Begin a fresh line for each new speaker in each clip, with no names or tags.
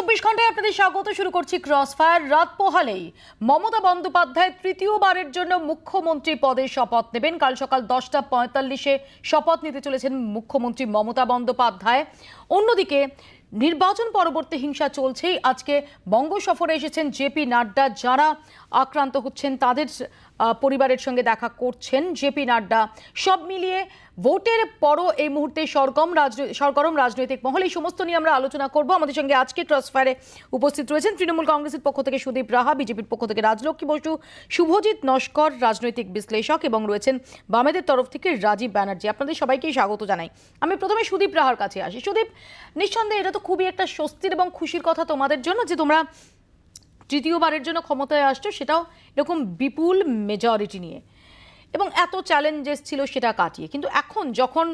24 ঘন্টায় আপনাদের স্বাগত। শুরু করছি ক্রসফায়ার। রাত পোহালেই মমতা বন্দ্যোপাধ্যায় তৃতীয়বারের জন্য মুখ্যমন্ত্রী পদে শপথ নেবেন। কাল সকাল 10:45-এ শপথ নিতে চলেছেন মুখ্যমন্ত্রী মমতা বন্দ্যোপাধ্যায়। অন্যদিকে নির্বাচন পরবর্তী হিংসা চলছেই। আজকে বঙ্গ সফরে এসেছেন জেপি নাড্ডা। যারা আক্রান্ত হচ্ছেন তাদের পরিবারের সঙ্গে দেখা করছেন জেপি নাড্ডা। সব মিলিয়ে ভোটের পরও এই মুহূর্তে সরগরম রাজনৈতিক মহল। এই সমস্ত নিয়ে আমরা আলোচনা করব। আমাদের সঙ্গে আজকে ক্রসফায়ারে উপস্থিত রয়েছেন তৃণমূল কংগ্রেসের পক্ষ থেকে সুদীপ রাহা, বিজেপির পক্ষ থেকে রাজলক্ষ্মী বসু, শুভজিৎ নস্কর রাজনৈতিক বিশ্লেষক, এবং রয়েছেন বামেদের তরফ থেকে রাজীব ব্যানার্জি। আপনাদের সবাইকেই স্বাগত জানাই। আমি প্রথমে সুদীপ রাহার কাছে আসি। সুদীপ, নিঃসন্দেহে এটা তো খুবই একটা স্বস্তির এবং খুশির কথা তোমাদের জন্য যে তোমরা তৃতীয়বারের জন্য ক্ষমতায় আসছো, সেটাও এরকম বিপুল মেজরিটি নিয়ে, এবং এত চ্যালেঞ্জেস ছিল সেটা কাটিয়ে। কিন্তু এখন যখন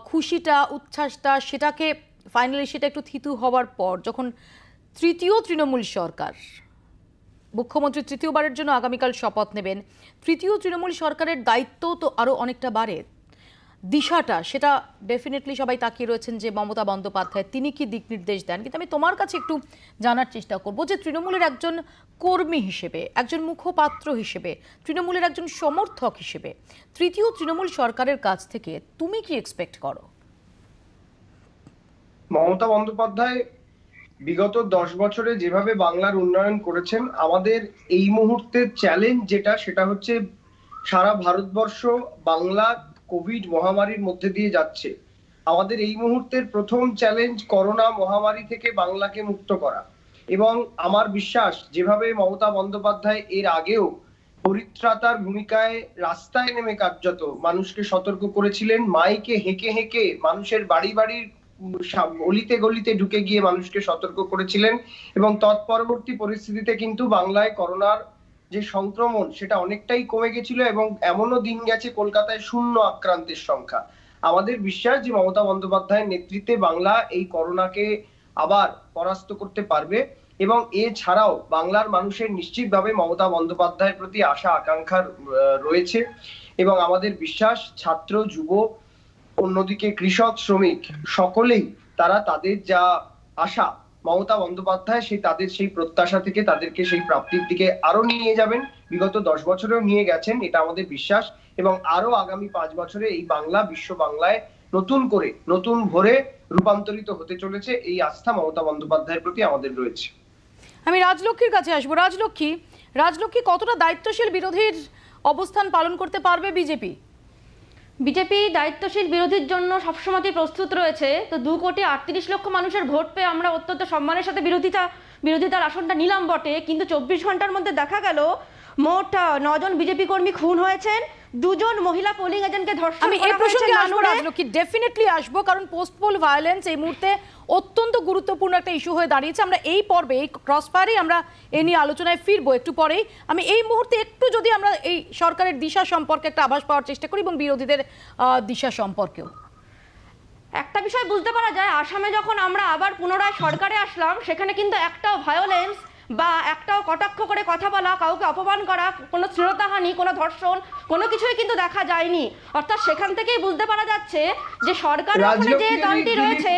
খুশিটা, উচ্ছ্বাসটা, সেটাকে ফাইনালি সেটা একটু থিতু হওয়ার পর, যখন তৃতীয় তৃণমূল সরকার, মুখ্যমন্ত্রী তৃতীয়বারের জন্য আগামীকাল শপথ নেবেন, তৃতীয় তৃণমূল সরকারের দায়িত্ব তো আরও অনেকটা বাড়ে। দিশাটা সেটা ডেফিনেটলি সবাই তাকিয়ে রয়েছেন যে মমতা বন্দ্যোপাধ্যায় তিনি কি দিক নির্দেশ দেন। কিন্তু আমি তোমার কাছে একটু জানার চেষ্টা করব যে তৃণমূলের একজন কর্মী হিসেবে, একজন মুখপাত্র হিসেবে, তৃণমূলের একজন সমর্থক হিসেবে তৃতীয় তৃণমূল সরকারের কাছ থেকে তুমি কি এক্সপেক্ট করো?
মমতা বন্দ্যোপাধ্যায় বিগত 10 বছরে যেভাবে বাংলার উন্নয়ন করেছেন, আমাদের এই মুহূর্তের চ্যালেঞ্জ সেটা হচ্ছে সারা ভারতবর্ষ বাংলা কোভিড মহামারীর মধ্যে দিয়ে যাচ্ছে। আমাদের এই মুহূর্তের প্রথম চ্যালেঞ্জ করোনা মহামারী থেকে বাংলাকে মুক্ত করা। এবং আমার বিশ্বাস যেভাবে মমতা বন্দ্যোপাধ্যায় এর আগেও পরিত্রাতার ভূমিকায় রাস্তায় নেমে কার্যত মানুষকে সতর্ক করেছিলেন, মাইকে হেঁকে হেঁকে মানুষের বাড়ি বাড়ির অলিতে গলিতে ঢুকে গিয়ে মানুষকে সতর্ক করেছিলেন, এবং তৎপরবর্তী পরিস্থিতিতে কিন্তু বাংলায় করোনার যে সংক্রমণ সেটা অনেকটাই কমে গেছিল, এবং এমনও দিন গেছে কলকাতায় 0 আক্রান্তের সংখ্যা। আমাদের বিশ্বাস যে মমতা বন্দ্যোপাধ্যায়ের নেতৃত্বে বাংলা এই করোনাকে আবার পরাস্ত করতে পারবে, এবং এছাড়াও বাংলার মানুষের নিশ্চিতভাবে মমতা বন্দ্যোপাধ্যায়ের প্রতি আশা আকাঙ্ক্ষা রয়েছে। এবং আমাদের বিশ্বাস ছাত্র, যুব, অন্যদিকে কৃষক, শ্রমিক সকলেই তারা তাদের যা আশা মমতা বন্দ্যোপাধ্যায় তাদের সেই প্রত্যাশা থেকে তাদেরকে সেই প্রাপ্তির দিকে আরো নিয়ে যাবেন। বিগত 10 বছরেও নিয়ে গেছেন, এটা আমাদের বিশ্বাস, এবং আরো আগামী 5 বছরে এই বাংলা বিশ্ব বাংলায় নতুন করে নতুন ভোরে রূপান্তরিত হতে চলেছে। এই আস্থা মমতা বন্দ্যোপাধ্যায়ের প্রতি আমাদের রয়েছে।
আমি রাজলক্ষ্মীর কাছে আসবো। রাজলক্ষ্মী, কতটা দায়িত্বশীল বিরোধীর অবস্থান পালন করতে পারবে বিজেপি?
বিজেপি দায়িত্বশীল বিরোধীর জন্য সবসময়ই প্রস্তুত রয়েছে। তো 2,38,00,000 মানুষের ভোট পেয়ে আমরা অত্যন্ত সম্মানের সাথে বিরোধিতার আসনটা নিলাম বটে, কিন্তু 24 ঘন্টার মধ্যে দেখা গেল মোট 9 জন বিজেপি কর্মী খুন হয়েছেন, 2 জন মহিলা পোলিং এজেন্টকে ধর্ষণ করা হয়েছে।
আমি এই প্রসঙ্গে আসবো রাজলক্ষ্মী, ডেফিনেটলি আসবো, কারণ পোস্ট পোল ভায়োলেন্স এই মুহূর্তে অত্যন্ত গুরুত্বপূর্ণ একটা ইস্যু হয়ে দাঁড়িয়েছে। আমরা এই পর্বে, এই ক্রসফায়ারেই আমরা এ নিয়ে আলোচনায় ফিরবো একটু পরেই। আমি এই মুহূর্তে একটু যদি আমরা এই সরকারের দিশা সম্পর্কে একটা আভাস পাওয়ার চেষ্টা করি, এবং বিরোধীদের দিশা সম্পর্কেও
একটা বিষয় বুঝতে পারা যায়, আসামে যখন আমরা আবার পুনরায় সরকারে আসলাম, সেখানে কিন্তু একটাও ভায়োলেন্স বা একটাও কটাক্ষ করে কথা বলা, কাউকে অপমান করা, কোনো শ্লীলতাহানি, কোনো ধর্ষণ, কোনো কিছুই কিন্তু দেখা যায়নি। অর্থাৎ সেখান থেকেই বুঝতে পারা যাচ্ছে যে সরকার ওখানে যে দলটি রয়েছে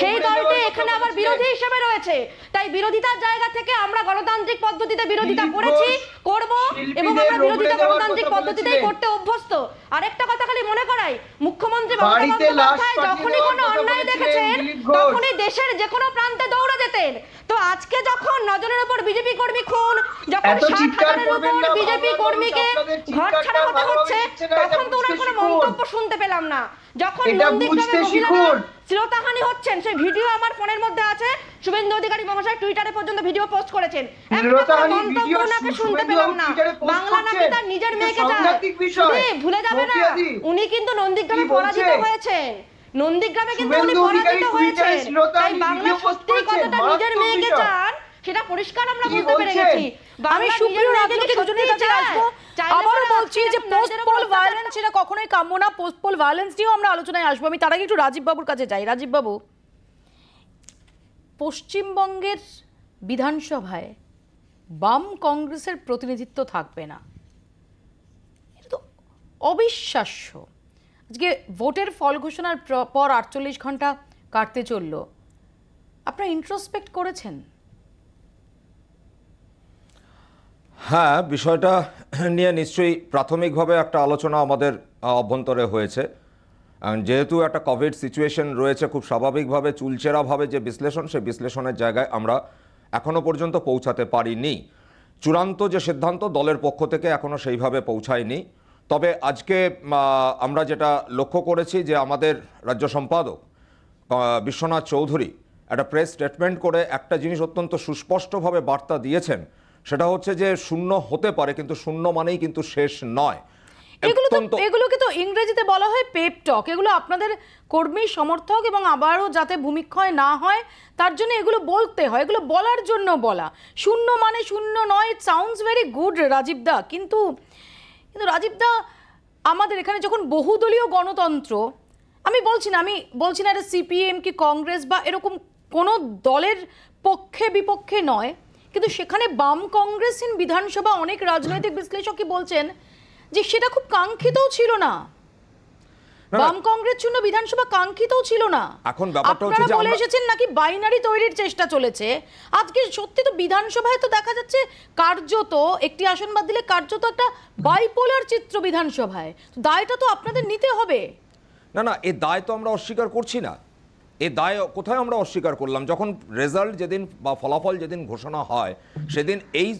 সেই দলটি এখানে আবার বিরোধী হিসেবে রয়েছে। তাই বিরোধিতার জায়গা থেকে আমরা গণতান্ত্রিক পদ্ধতিতে বিরোধিতা করেছি, করব, এবং আমরা বিরোধিতা গণতান্ত্রিক পদ্ধতিতেই করতে অভ্যস্ত। আরেকটা কথা খালি মনে করাই, মুখ্যমন্ত্রী মমতা বন্দ্যোপাধ্যায় যখনই কোনো অন্যায় দেখেছেন তখনই দেশের যে কোনো প্রান্তে দৌড়ে যেতেন। তো আজকে যখন 9 জনের উপর বিজেপি কর্মী খুন, যখন 60,000-এর উপর বিজেপি কর্মীকে ঘর ছাড়া হতে হচ্ছে, তখন তো ওনার কোনো মন্তব্য শুনতে পেলাম না। যখন নন্দীগ্রামে মহিলারা শ্লীলতাহানি হচ্ছেন, সেই ভিডিও আমার ফোনের মধ্যে আছে, শুভেন্দু অধিকারী মহাশয় টুইটারে পর্যন্ত ভিডিও পোস্ট করেছেন, একটা মন্তব্য ওনাকে শুনতে পেলাম না। বাংলা নাকি তার নিজের মেয়েকে চায়, ভুলে যাবে না উনি কিন্তু নন্দীগ্রামে পরাজিত হয়েছেন, নন্দীগ্রামে কিন্তু উনি পরাজিত হয়েছেন। তাই বাংলা সত্যি কতটা নিজের মেয়েকে চান সেটা পরিষ্কার আমরা বুঝতে পেরে গেছি।
আমি সুপ্রিয় রাজনীতি দুজনের কাছে আসবো। আবারও বলছি যে পোস্ট পোল ভায়োলেন্স সেটা কখনোই কাম্য না। পোস্ট পোল ভায়োলেন্স নিয়েও আমরা আলোচনায় আসবো। আমি তার আগে একটু রাজীব বাবুর কাছে যাই। রাজীব বাবু, পশ্চিমবঙ্গের বিধানসভায় বাম কংগ্রেসের প্রতিনিধিত্ব থাকবে না, এটা তো অবিশ্বাস্য। আজকে ভোটের ফল ঘোষণার পর 48 ঘন্টা কাটতে চলল, আপনারা ইন্ট্রোস্পেক্ট করেছেন?
হ্যাঁ, বিষয়টা নিয়ে নিশ্চয়ই প্রাথমিকভাবে একটা আলোচনা আমাদের অভ্যন্তরে হয়েছে। যেহেতু একটা কোভিড সিচুয়েশন রয়েছে, খুব স্বাভাবিকভাবে চুলচেরাভাবে যে বিশ্লেষণ, সেই বিশ্লেষণের জায়গায় আমরা এখনো পর্যন্ত পৌঁছাতে পারিনি। চূড়ান্ত যে সিদ্ধান্ত দলের পক্ষ থেকে এখনো সেইভাবে পৌঁছায়নি। তবে আজকে আমরা যেটা লক্ষ্য করেছি যে আমাদের রাজ্য সম্পাদক বিশ্বনাথ চৌধুরী একটা প্রেস স্টেটমেন্ট করে একটা জিনিস অত্যন্ত সুস্পষ্টভাবে বার্তা দিয়েছেন, সেটা হচ্ছে যে শূন্য হতে পারে, কিন্তু শূন্য মানেই কিন্তু শেষ নয়।
এগুলোকে তো ইংরেজিতে বলা হয় পেপ টক। এগুলো আপনাদের কর্মী সমর্থক এবং আবারও যাতে ভূমিক্ষয় না হয় তার জন্য এগুলো বলতে হয়, এগুলো বলার জন্য বলা। শূন্য মানে শূন্য নয়, it sounds very good Rajiv da, কিন্তু রাজীব দা আমাদের এখানে যখন বহুদলীয় গণতন্ত্র, আমি বলছি না এটা সিপিএম কি কংগ্রেস বা এরকম কোনো দলের পক্ষে বিপক্ষে নয়, কিন্তু সেখানে বাম কংগ্রেসহীন বিধানসভা অনেক রাজনৈতিক বিশ্লেষকই বলছেন যে সেটা খুব কাঙ্ক্ষিতও ছিল না। বাম কংগ্রেস শূন্য বিধানসভা কাঙ্ক্ষিতও ছিল না।
এখন ব্যাপারটা হচ্ছে
আপনারা
যে
বলে এসেছেন নাকি বাইনারি তৈরির চেষ্টা চলেছে। আজকে সত্যি তো বিধানসভায় তো দেখা যাচ্ছে কার্যত একটি আসন বাদ দিলে কার্যত একটা বাইপোলার চিত্র বিধানসভায়। দায়টা তো আপনাদের নিতে হবে।
না, এই দায় তো আমরা অস্বীকার করছি না। এই দায় কোথায় আমরা অস্বীকার করলাম? যখন রেজাল্ট যেদিন বা ফলাফল যেদিন ঘোষণা হয়, সেদিন এই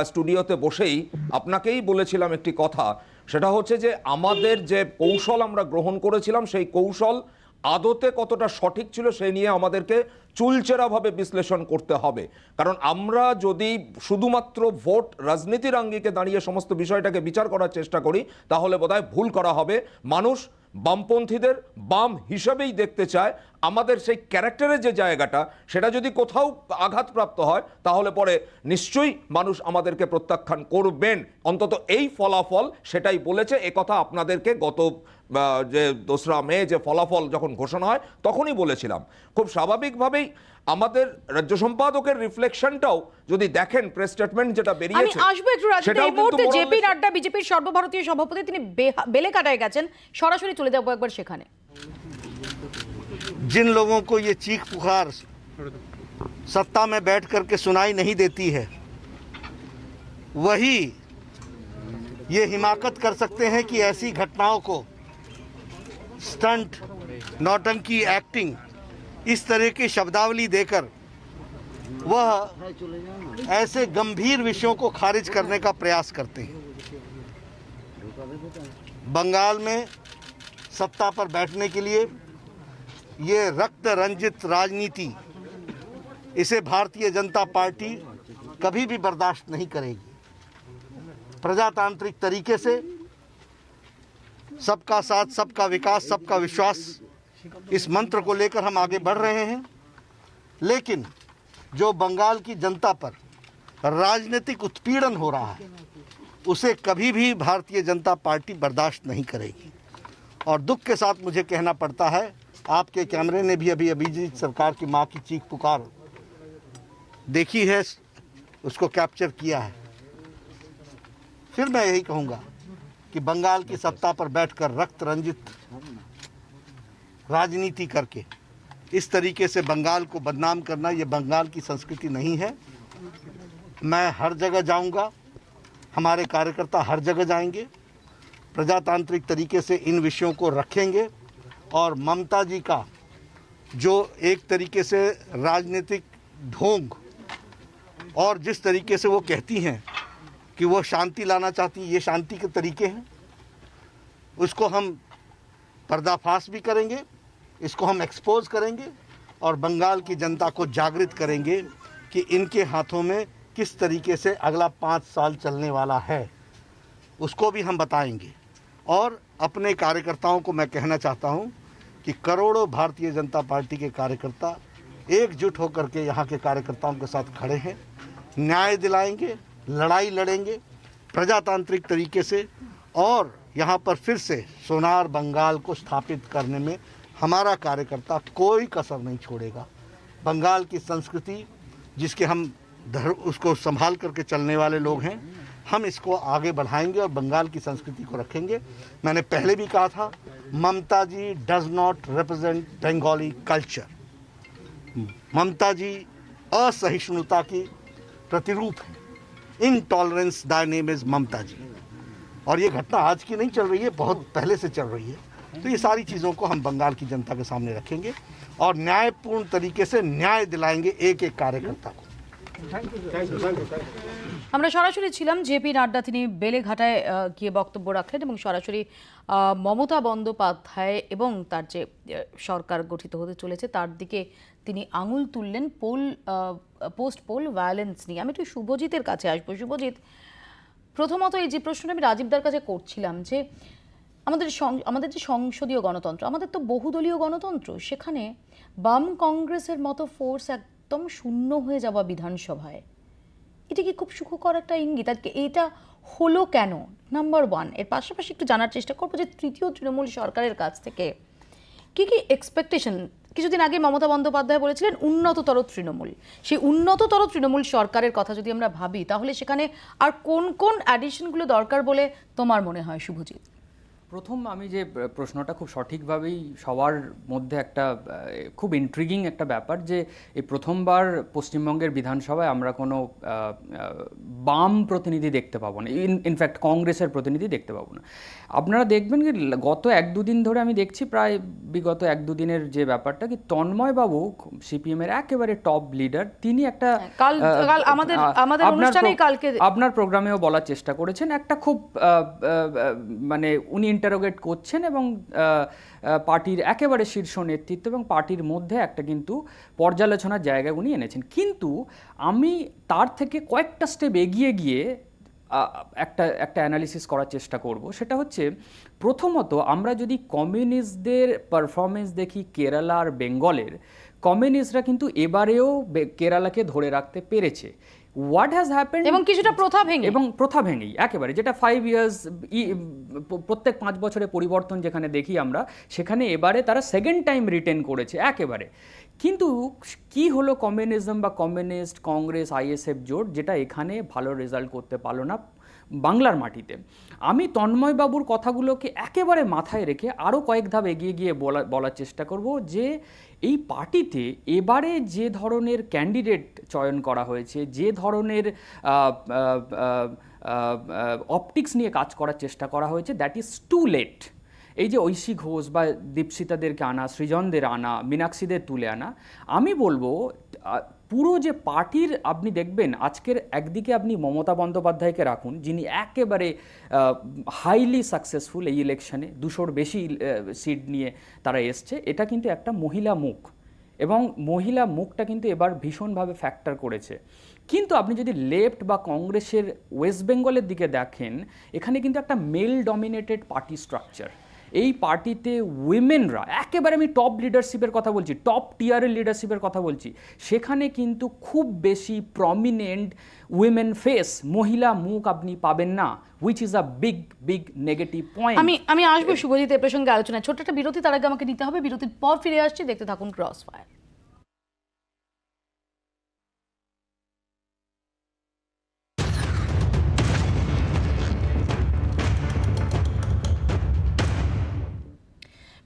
স্টুডিওতে বসেই আপনাকেই বলেছিলাম একটি কথা, সেটা হচ্ছে যে আমাদের যে কৌশল আমরা গ্রহণ করেছিলাম, সেই কৌশল আদতে কতটা সঠিক ছিল সেই নিয়ে আমাদেরকে চুলচেরাভাবে বিশ্লেষণ করতে হবে। কারণ আমরা যদি শুধুমাত্র ভোট রাজনীতির আঙ্গিকে দাঁড়িয়ে সমস্ত বিষয়টাকে বিচার করার চেষ্টা করি, তাহলে বোধহয় ভুল করা হবে। মানুষ বামপন্থীদের বাম হিসাবেই দেখতে চায়। আমাদের সেই ক্যারেক্টারের যে জায়গাটা, সেটা যদি কোথাও আঘাতপ্রাপ্ত হয়, তাহলে পরে নিশ্চয়ই মানুষ আমাদেরকে প্রত্যাখ্যান করবেন। অন্তত এই ফলাফল সেটাই বলেছে। একথা আপনাদেরকে গত যে 2রা মে যে ফলাফল যখন ঘোষণা হয় তখনই বলেছিলাম। খুব স্বাভাবিকভাবেই আমাদের রাজ্য সম্পাদকের রিফ্লেকশনটাও যদি দেখেন, প্রেস স্টেটমেন্ট যেটা বেরিয়েছে,
আমি আসবো একটু রাজনীতি। এই মুহূর্তে জেপি নাড্ডা বিজেপির সর্বভারতীয় সভাপতি, তিনি বেলেকাটায় গেছেন। সরাসরি চলে যাবো একবার সেখানে।
जिन लोगों को ये चीख पुकार सत्ता में बैठ करके सुनाई नहीं देती है, वही ये हिमाकत कर सकते हैं कि ऐसी घटनाओं को, स्टंट, नौटंकी, एक्टिंग, इस तरह की शब्दावली देकर वह ऐसे गंभीर विषयों को खारिज करने का प्रयास करते हैं। बंगाल में सत्ता पर बैठने के लिए ये रक्त रंजित राजनीति, इसे भारतीय जनता पार्टी कभी भी बर्दाश्त नहीं करेगी। प्रजातांत्रिक तरीके से सबका साथ, सबका विकास, सबका विश्वास, इस मंत्र को लेकर हम आगे बढ़ रहे हैं। लेकिन जो बंगाल की जनता पर राजनीतिक उत्पीड़न हो रहा है, उसे कभी भी भारतीय जनता पार्टी बर्दाश्त नहीं करेगी। और दुख के साथ मुझे कहना पड़ता है, आपके कैमरे ने भी अभी अभिजीत सरकार की मां की चीख पुकार देखी है, उसको कैप्चर किया है। फिर मैं यही कहूंगा कि बंगाल की सत्ता पर बैठकर रक्त रंजित राजनीति करके इस तरीके से बंगाल को बदनाम करना, ये बंगाल की संस्कृति नहीं है। मैं हर जगह जाऊंगा, हमारे कार्यकर्ता हर जगह जाएंगे, प्रजातांत्रिक तरीके से इन विषयों को रखेंगे। और ममता जी का जो एक तरीके से राजनीतिक ढोंग, और जिस तरीके से वो कहती हैं कि वो शांति लाना चाहती, ये शांति के तरीके हैं, उसको हम पर्दाफाश भी करेंगे, इसको हम एक्सपोज करेंगे और बंगाल की जनता को जागृत करेंगे कि इनके हाथों में किस तरीके से अगला 5 साल चलने वाला है, उसको भी हम बताएंगे। और अपने कार्यकर्ताओं को मैं कहना चाहता हूं कि करोड़ों भारतीय जनता पार्टी के कार्यकर्ता एकजुट होकर के यहाँ के कार्यकर्ताओं के साथ खड़े हैं। न्याय दिलाएंगे, लड़ाई लड़ेंगे प्रजातांत्रिक तरीके से, और यहाँ पर फिर से सोनार बंगाल को स्थापित करने में हमारा कार्यकर्ता कोई कसर नहीं छोड़ेगा। बंगाल की संस्कृति जिसके हम उसको संभाल करके चलने वाले लोग हैं, हम इसको आगे बढ़ाएंगे और बंगाल की संस्कृति को रखेंगे। मैंने पहले भी कहा था, Mamata ji does not represent Bengali culture. Mamata ji असहिष्णुता की प्रतिरूप है। Intolerance thy name is Mamata ji. और ये घटना आज की नहीं चल रही है, बहुत पहले से चल रही है। तो ये सारी चीज़ों को हम बंगाल की जनता के सामने रखेंगे और न्यायपूर्ण तरीके से न्याय दिलाएंगे एक एक कार्यकर्ता को।
আমরা সরাসরি ছিলাম জেপি নাড্ডা, তিনি বেলেঘাটায় গিয়ে বক্তব্য রাখলেন এবং সরাসরি মমতা বন্দ্যোপাধ্যায় এবং তার যে সরকার গঠিত হতে চলেছে তার দিকে তিনি আঙুল তুললেন পোস্ট পোল ভায়োলেন্স নিয়ে। আমি একটু শুভজিতের কাছে আসবো। শুভজিৎ, প্রথমত এই যে প্রশ্নটা আমি রাজীবদার কাছে করছিলাম যে আমাদের যে সংসদীয় গণতন্ত্র, আমাদের তো বহুদলীয় গণতন্ত্র, সেখানে বাম কংগ্রেসের মতো ফোর্স একদম শূন্য হয়ে যাওয়া বিধানসভায়, এটা কি খুব সুখকর একটা ইঙ্গিত? আর এইটা হলো কেন, নাম্বার ওয়ান। এর পাশাপাশি একটু জানার চেষ্টা করবো যে তৃতীয় তৃণমূল সরকারের কাছ থেকে কি কি এক্সপেকটেশন। কিছুদিন আগে মমতা বন্দ্যোপাধ্যায় বলেছিলেন উন্নততর তৃণমূল। সেই উন্নততর তৃণমূল সরকারের কথা যদি আমরা ভাবি, তাহলে সেখানে আর কোন কোন অ্যাডিশনগুলো দরকার বলে তোমার মনে হয় শুভজিৎ?
প্রথম, আমি যে প্রশ্নটা খুব সঠিকভাবেই সবার মধ্যে একটা খুব ইন্ট্রিগিং একটা ব্যাপার, যে এই প্রথমবার পশ্চিমবঙ্গের বিধানসভায় আমরা কোনো বাম প্রতিনিধি দেখতে পাবো না, ইনফ্যাক্ট কংগ্রেসের প্রতিনিধি দেখতে পাবো না। আপনারা দেখবেন কি গত 1-2 দিন ধরে আমি দেখছি, প্রায় বিগত 1-2 দিনের যে ব্যাপারটা, কি তন্ময় বাবু সিপিএমের একেবারে টপ লিডার, তিনি একটা আপনার প্রোগ্রামেও বলার চেষ্টা করেছেন, একটা খুব মানে উনি ইন্টারোগেট করছেন এবং পার্টির একেবারে শীর্ষ নেতৃত্ব এবং পার্টির মধ্যে একটা কিন্তু পর্যালোচনার জায়গা উনি এনেছেন। কিন্তু আমি তার থেকে কয়েকটা স্টেপ এগিয়ে গিয়ে একটা অ্যানালিসিস করার চেষ্টা করব। সেটা হচ্ছে, প্রথমত আমরা যদি কমিউনিস্টদের পারফরমেন্স দেখি কেরালা আর বেঙ্গলের, কমিউনিস্টরা কিন্তু এবারেও কেরালাকে ধরে রাখতে পেরেছে। হোয়াট হ্যাজ হ্যাপেন্ড,
এবং কিছুটা প্রথা ভেঙেই একেবারে, যেটা 5 ইয়ার্স প্রত্যেক 5 বছরে পরিবর্তন যেখানে দেখি আমরা, সেখানে এবারে তারা সেকেন্ড টাইম রিটেন করেছে একেবারে। কিন্তু কি হলো কমিউনিজম বা কমিউনিস্ট কংগ্রেস আইএসএফ জোট, যেটা এখানে ভালো রেজাল্ট করতে পারলো না বাংলার মাটিতে? আমি তন্ময় বাবুর কথাগুলোকে একেবারে মাথায় রেখে আরও কয়েক ধাপ এগিয়ে গিয়ে বলার চেষ্টা করব যে এই পার্টিতে এবারে যে ধরনের ক্যান্ডিডেট চয়ন করা হয়েছে, যে ধরনের অপটিক্স নিয়ে কাজ করার চেষ্টা করা হয়েছে, দ্যাট ইজ টু লেট। এই যে ঐশী ঘোষ বা দীপশিতাদেরকে আনা, সৃজনদের আনা, মীনাক্ষীদের তুলে আনা, আমি বলবো পুরো যে পার্টির, আপনি দেখবেন আজকের একদিকে আপনি মমতা বন্দ্যোপাধ্যায়কে রাখুন, যিনি একেবারে হাইলি সাকসেসফুল এই ইলেকশনে, 200-র বেশি সিট নিয়ে তারা এসছে। এটা কিন্তু একটা মহিলা মুখ, এবং মহিলা মুখটা কিন্তু এবার ভীষণভাবে ফ্যাক্টর করেছে। কিন্তু আপনি যদি লেফট বা কংগ্রেসের ওয়েস্ট বেঙ্গলের দিকে দেখেন, এখানে কিন্তু একটা মেল ডমিনেটেড পার্টি স্ট্রাকচার। এই পার্টিতে উইমেনরা, একেবারে আমি টপ লিডারশিপের কথা বলছি, টপ টিয়ারের লিডারশিপের কথা বলছি, সেখানে কিন্তু খুব বেশি প্রমিনেন্ট উইমেন ফেস, মহিলা মুখ আপনি পাবেন না, which is a big negative point. আমি আসবো শুভজিৎ এর প্রসঙ্গে আলোচনায়। ছোট্ট একটা বিরতি, তার আগে আমাকে নিতে হবে। বিরতির পর ফিরে আসছি, দেখতে থাকুন ক্রস ফায়ার।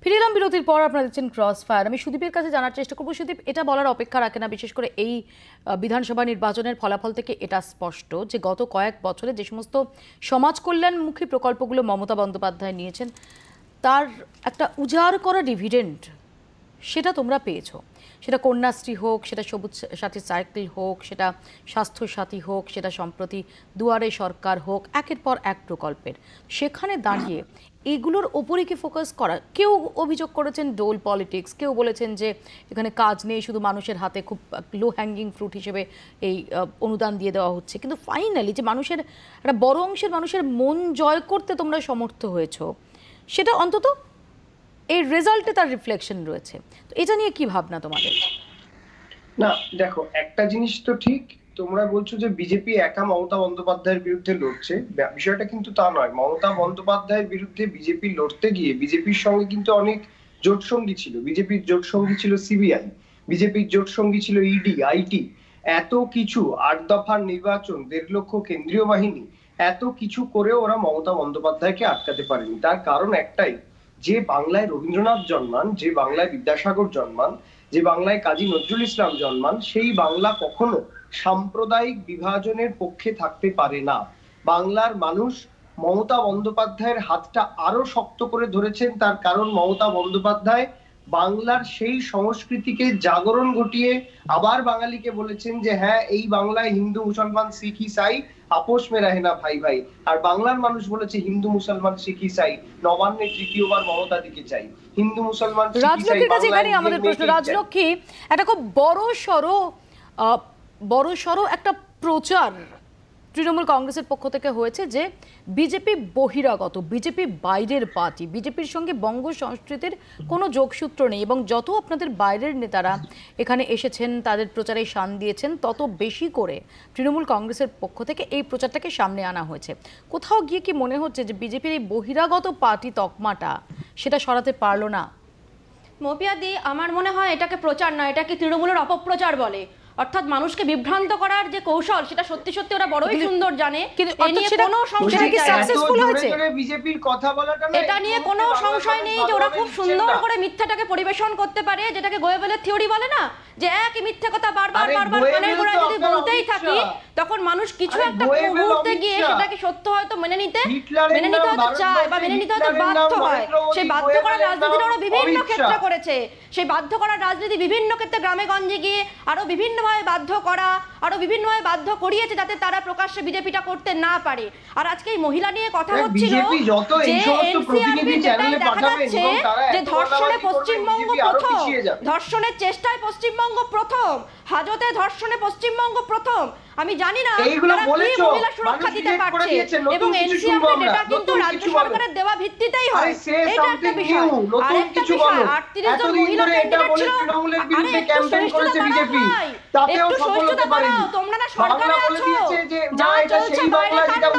ফিরে এলাম বিরতির পর, আপনারা দেখছেন ক্রস ফায়ার। আমি সুদীপের কাছে জানার চেষ্টা করবো। সুদীপ, এটা বলার অপেক্ষা রাখে না, বিশেষ করে এই বিধানসভা নির্বাচনের ফলাফল থেকে এটা স্পষ্ট যে গত কয়েক বছরে যে সমস্ত সমাজ কল্যাণমুখী প্রকল্পগুলো মমতা বন্দ্যোপাধ্যায় নিয়েছেন, তার একটা উজাড় করা ডিভিডেন্ড সেটা তোমরা পেয়েছো। সেটা কন্যাশ্রী হোক, সেটা সবুজ সাথী সাইকেল হোক, সেটা স্বাস্থ্যসাথী হোক, সেটা সম্প্রতি দুয়ারে সরকার হোক, একের পর এক প্রকল্পের। সেখানে দাঁড়িয়ে এগুলোর ওপরে কি ফোকাস করা? কেউ অভিযোগ করেছেন ডোল পলিটিক্স, কেউ বলেছেন যে এখানে কাজ নেই, শুধু মানুষের হাতে খুব লো হ্যাঙ্গিং ফ্রুট হিসেবে এই অনুদান দিয়ে দেওয়া হচ্ছে। কিন্তু ফাইনালি যে মানুষের একটা বড় অংশের মানুষের মন জয় করতে তোমরা সমর্থ হয়েছো, সেটা অন্তত এই রেজাল্টে তার রিফ্লেকশন রয়েছে। তো এটা নিয়ে কি ভাবনা তোমাদের?
না দেখো, একটা জিনিস তো ঠিক, তোমরা বলছো যে বিজেপি একা মমতা বন্দ্যোপাধ্যায়ের বিরুদ্ধে লড়ছে, বিষয়টা কিন্তু তা নয়। মমতা বন্দ্যোপাধ্যায়ের বিরুদ্ধে বিজেপি লড়তে গিয়ে বিজেপির সঙ্গে কিন্তু অনেক জোট সঙ্গী ছিল। বিজেপির জোট সঙ্গী ছিল সিবিআই, বিজেপির জোট সঙ্গী ছিল ইডি, আইটি, এত কিছু, 8 দফার নির্বাচন, 1.5 লক্ষ কেন্দ্রীয় বাহিনী, এত কিছু করেও ওরা মমতা বন্দ্যোপাধ্যায়কে আটকাতে পারেনি। তার কারণ একটাই, যে বাংলায় রবীন্দ্রনাথ জন্মান, যে বাংলায় বিদ্যাসাগর জন্মান, যে বাংলায় কাজী নজরুল ইসলাম জন্মান, সেই বাংলা কখনো সাম্প্রদায়িক বিভাজনের পক্ষে থাকতে পারে না। বাংলার মানুষ মমতা বন্দ্যোপাধ্যায়ের হাতটা আরো শক্ত করে ধরেছেন, তার কারণ মমতা বন্দ্যোপাধ্যায় বাংলার সেই সংস্কৃতিকে জাগরণ ঘটিয়ে আবার বাঙালিকে বলেছেন যে হ্যাঁ, এই বাংলায় হিন্দু মুসলমান শিখ ইসাই আপোষ মে রহে না ভাই ভাই। আর বাংলার মানুষ বলেছে হিন্দু মুসলমান শিখ ইসাই নবান্নে তৃতীয়বার মমতা দিকে চাই। হিন্দু মুসলমান শিখ ইসাই
রাজলক্ষ্মীর কাছে এখানে আমাদের প্রশ্ন। রাজলক্ষ্মী, একটা খুব বড় সড়ো একটা প্রচার তৃণমূল কংগ্রেসের পক্ষ থেকে হয়েছে যে বিজেপি বহিরাগত, বিজেপি বাইরের পার্টি, বিজেপির সঙ্গে বঙ্গ সংস্কৃতির কোনো যোগসূত্র নেই, এবং যত আপনাদের বাইরের নেতারা এখানে এসেছেন তাদের প্রচারে শান দিয়েছেন, তত বেশি করে তৃণমূল কংগ্রেসের পক্ষ থেকে এই প্রচারটাকে সামনে আনা হয়েছে। কোথাও গিয়ে কি মনে হচ্ছে যে বিজেপির এই বহিরাগত পার্টি তকমাটা সেটা সরাতে পারলো না?
মৌপিয়াদি, আমার মনে হয় এটাকে প্রচার নয়, এটাকে তৃণমূলের অপপ্রচার বলে। অর্থাৎ মানুষকে বিভ্রান্ত করার যে কৌশল, সেটা সত্যি সত্যি ওরা বড়ই সুন্দর জানে। এ নিয়ে কোনো সংশয় নেই,
বিজেপির কথা বলাটা না,
এটা নিয়ে কোনো সংশয় নেই যে ওরা খুব সুন্দর করে মিথ্যাটাকে পরিবেশন করতে পারে, যেটাকে গোয়েবেলের থিওরি বলে না, যে একই মিথ্যে কথা বারবার কানের গোড়ায় যদি বলতেই থাকি, তখন মানুষ কিছু একটা মুহূর্তে গিয়ে সেটাকে সত্য হয়তো মেনে নিতে হয়তো চায় বা মেনে নিতে হয়তো বাধ্য হয়। সেই বাধ্য করার রাজনীতিটা ওরা বিভিন্ন ক্ষেত্রে করেছে। সেই বাধ্য করার রাজনীতি বিভিন্ন ক্ষেত্রে গ্রামে গঞ্জে গিয়ে আরো বিভিন্নভাবে বাধ্য করা, আরো বিভিন্নভাবে বাধ্য করিয়েছে যাতে তারা প্রকাশ্যে বিজেপিটা করতে না পারে। আর আজকে এই মহিলা নিয়ে কথা হচ্ছিল যে এনসিআরবি যেটাই দেখা যাচ্ছে যে ধর্ষণে পশ্চিমবঙ্গ প্রথম, ধর্ষণের চেষ্টায় পশ্চিমবঙ্গ প্রথম, হাজতে ধর্ষণে পশ্চিমবঙ্গ প্রথম। আমি জানি না তারা কি মহিলা সুরক্ষা দিতে পারছে, এবং এনসিআরবি ডেটা কিন্তু রাজ্য সরকারের দেওয়া ভিত্তিতেই হয়। এটা একটা বিষয়। আরেকটা বিষয়, 38 জন মহিলা ক্যান্ডিডেট ছিল। আরে একটু সহিষ্ণুতা বাড়াও, একটু সহিষ্ণুতা বাড়াও। তোমরা না সরকারে আছো, যা চলছে বাইরে কাণ্ড,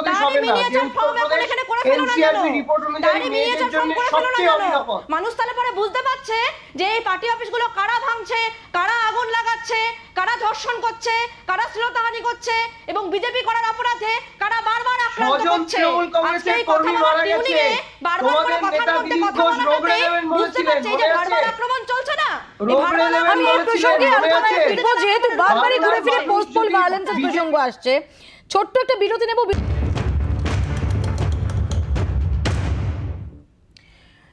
তারই মিনিয়েচার ফর্ম এখন এখানে করে ফেলো না কেন? তারই মিনিয়েচার ফর্ম করে ফেলো না কেন? মানুষ তাহলে পরে বুঝতে পারছে যে এই পার্টি অফিসগুলো কারা ভাঙছে, কারা আগুন লাগাচ্ছে, কারা ধর্ষণ করছে, কারা শ্লীলতাহানি করছে, এবং বিজেপি করার অপরাধে কারা বারবার আক্রান্ত করছে। আজকে এই কথা বলার টিউনিংয়ে বারবার করে কথার মধ্যে কথা বলাটাতে বুঝতে পারছে যে বারবার আক্রমণ চলছে না।
আমি এই প্রসঙ্গে আলোচনায় ফিরবো, যেহেতু বারবারই ঘুরে ফিরে পোস্ট পোল ভায়োলেন্সের প্রসঙ্গ আসছে। ছোট্ট একটা বিরতি নেব।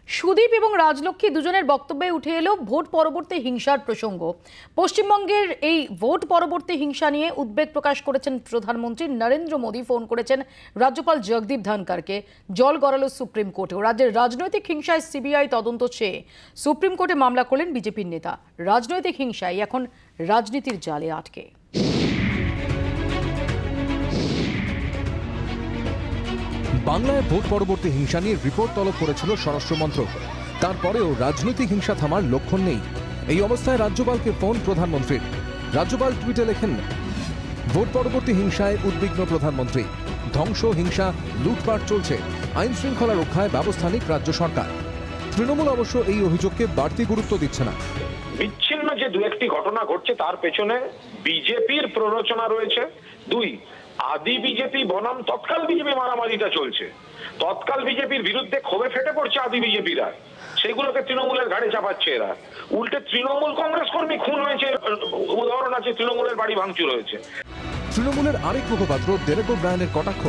সুদীপ এবং রাজলক্ষ্মী দুজনের বক্তব্যে উঠে এলো ভোট পরবর্তী হিংসার প্রসঙ্গ। পশ্চিমবঙ্গের এই ভোট পরবর্তী হিংসা নিয়ে উদ্বেগ প্রকাশ করেছেন প্রধানমন্ত্রী নরেন্দ্র মোদী। ফোন করেছেন রাজ্যপাল জগদীপ ধনখড়কে। জল গড়ালো সুপ্রিম কোর্টেও। রাজ্যের রাজনৈতিক হিংসায় সিবিআই তদন্ত চেয়ে সুপ্রিম কোর্টে মামলা করলেন বিজেপির নেতা। রাজনৈতিক হিংসায় এখন রাজনীতির জালে আটকে।
বাংলায় ভোট পরবর্তী হিংসা নিয়ে রিপোর্ট তলব করেছিল স্বরাষ্ট্র মন্ত্রক। তারপরেও রাজনৈতিক হিংসা থামার লক্ষণ নেই। এই অবস্থায় রাজ্যপালকে ফোন প্রধানমন্ত্রীর। রাজ্যপাল টুইটে লেখেন, ভোট পরবর্তী হিংসায় উদ্বিগ্ন প্রধানমন্ত্রী। ধ্বংস, হিংসা, লুটপাট চলছে। আইন শৃঙ্খলা রক্ষায় ব্যবস্থা নিক রাজ্য সরকার। তৃণমূল অবশ্য এই অভিযোগকে বাড়তি গুরুত্ব দিচ্ছে না।
বিচ্ছিন্ন যে দু একটি ঘটনা ঘটছে তার পেছনে বিজেপির প্ররোচনা রয়েছে। দুই, আদি বিজেপি বনাম তৎকাল বিজেপি মারামারিটা চলছে। তৎকাল বিজেপির বিরুদ্ধে ক্ষোভে ফেটে পড়ছে আদি বিজেপিরা, সেগুলোকে তৃণমূলের ঘাড়ে চাপাচ্ছে এরা। উল্টে তৃণমূল কংগ্রেস কর্মী খুন হয়েছে, উদাহরণ আছে, তৃণমূলের বাড়ি ভাঙচুর হয়েছে।
তৃণমূলের আরেক মুখপাত্র ডেরেক ওব্রায়ানের কটাক্ষ,